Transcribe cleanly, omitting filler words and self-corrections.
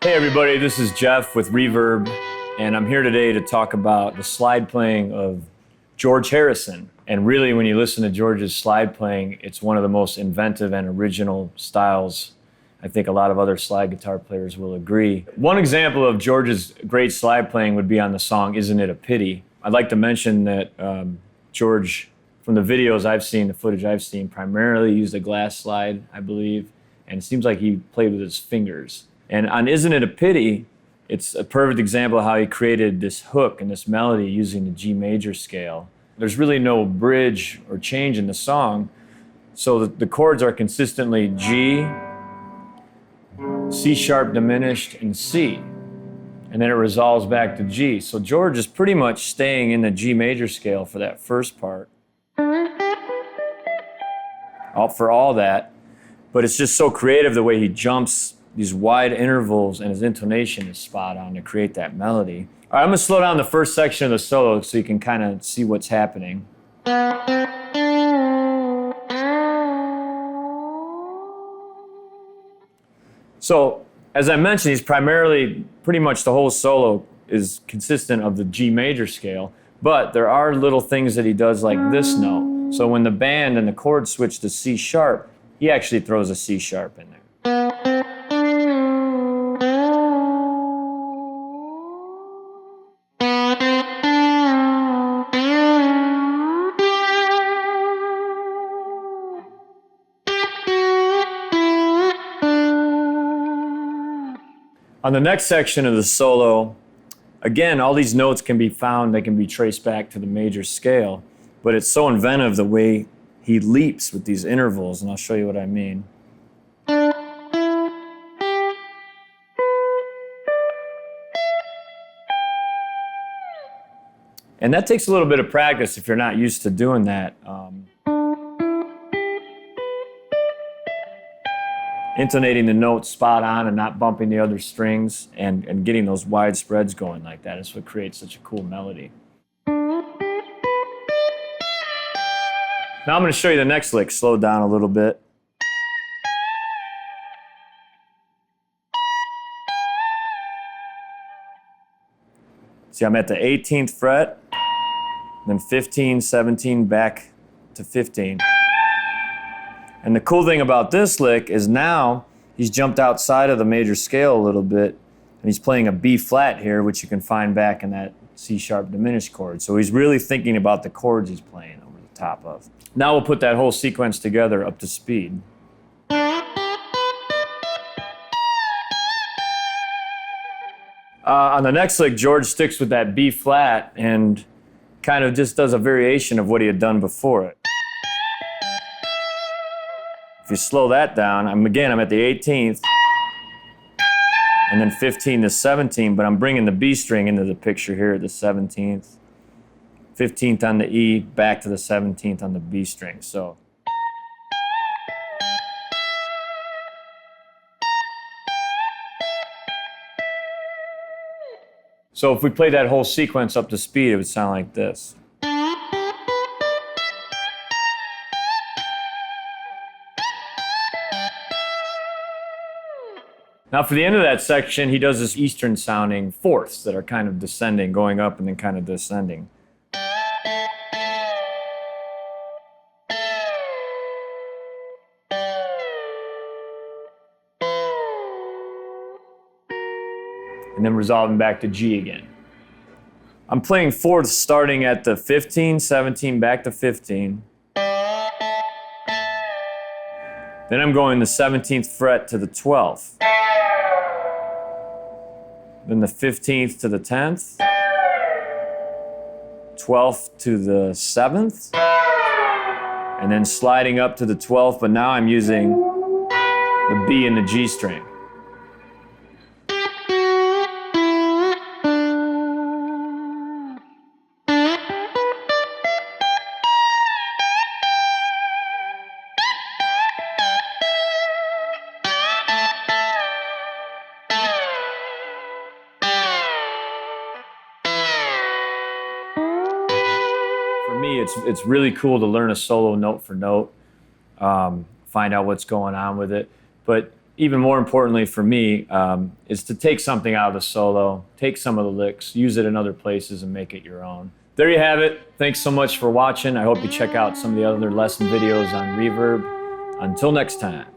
Hey everybody, this is Jeff with Reverb, and I'm here today to talk about the slide playing of George Harrison. And really, when you listen to George's slide playing, it's one of the most inventive and original styles. I think a lot of other slide guitar players will agree. One example of George's great slide playing would be on the song Isn't It a Pity? I'd like to mention that George, from the videos I've seen, the footage I've seen, primarily used a glass slide, I believe, and it seems like he played with his fingers. And on Isn't It a Pity, it's a perfect example of how he created this hook and this melody using the G major scale. There's really no bridge or change in the song, so the chords are consistently G, C sharp diminished, and C. And then it resolves back to G. So George is pretty much staying in the G major scale for that first part. For all that, but it's just so creative the way he jumps these wide intervals, and his intonation is spot on to create that melody. All right, I'm gonna slow down the first section of the solo so you can kind of see what's happening. So, as I mentioned, he's primarily, pretty much the whole solo is consistent of the G major scale, but there are little things that he does like this note. So when the band and the chord switch to C sharp, he actually throws a C sharp in there. On the next section of the solo, again, all these notes can be found, they can be traced back to the major scale, but it's so inventive the way he leaps with these intervals, and I'll show you what I mean. And that takes a little bit of practice if you're not used to doing that. Intonating the notes spot on and not bumping the other strings and getting those wide spreads going like that is what creates such a cool melody. Now I'm going to show you the next lick, slowed down a little bit. See, I'm at the 18th fret, then 15, 17, back to 15. And the cool thing about this lick is now he's jumped outside of the major scale a little bit, and he's playing a B flat here, which you can find back in that C sharp diminished chord. So he's really thinking about the chords he's playing over the top of. Now we'll put that whole sequence together up to speed. On the next lick, George sticks with that B flat and kind of just does a variation of what he had done before it. If you slow that down, I'm at the 18th, and then 15 to 17, but I'm bringing the B string into the picture here at the 17th. 15th on the E, back to the 17th on the B string. So if we play that whole sequence up to speed, it would sound like this. Now for the end of that section, he does this Eastern sounding fourths that are kind of descending, going up and then kind of descending. And then resolving back to G again. I'm playing fourths starting at the 15, 17, back to 15. Then I'm going the 17th fret to the 12th. Then the 15th to the 10th. 12th to the 7th. And then sliding up to the 12th, but now I'm using the B and the G string. For me, it's really cool to learn a solo note for note, find out what's going on with it. But even more importantly for me, is to take something out of the solo, take some of the licks, use it in other places and make it your own. There you have it. Thanks so much for watching. I hope you check out some of the other lesson videos on Reverb. Until next time.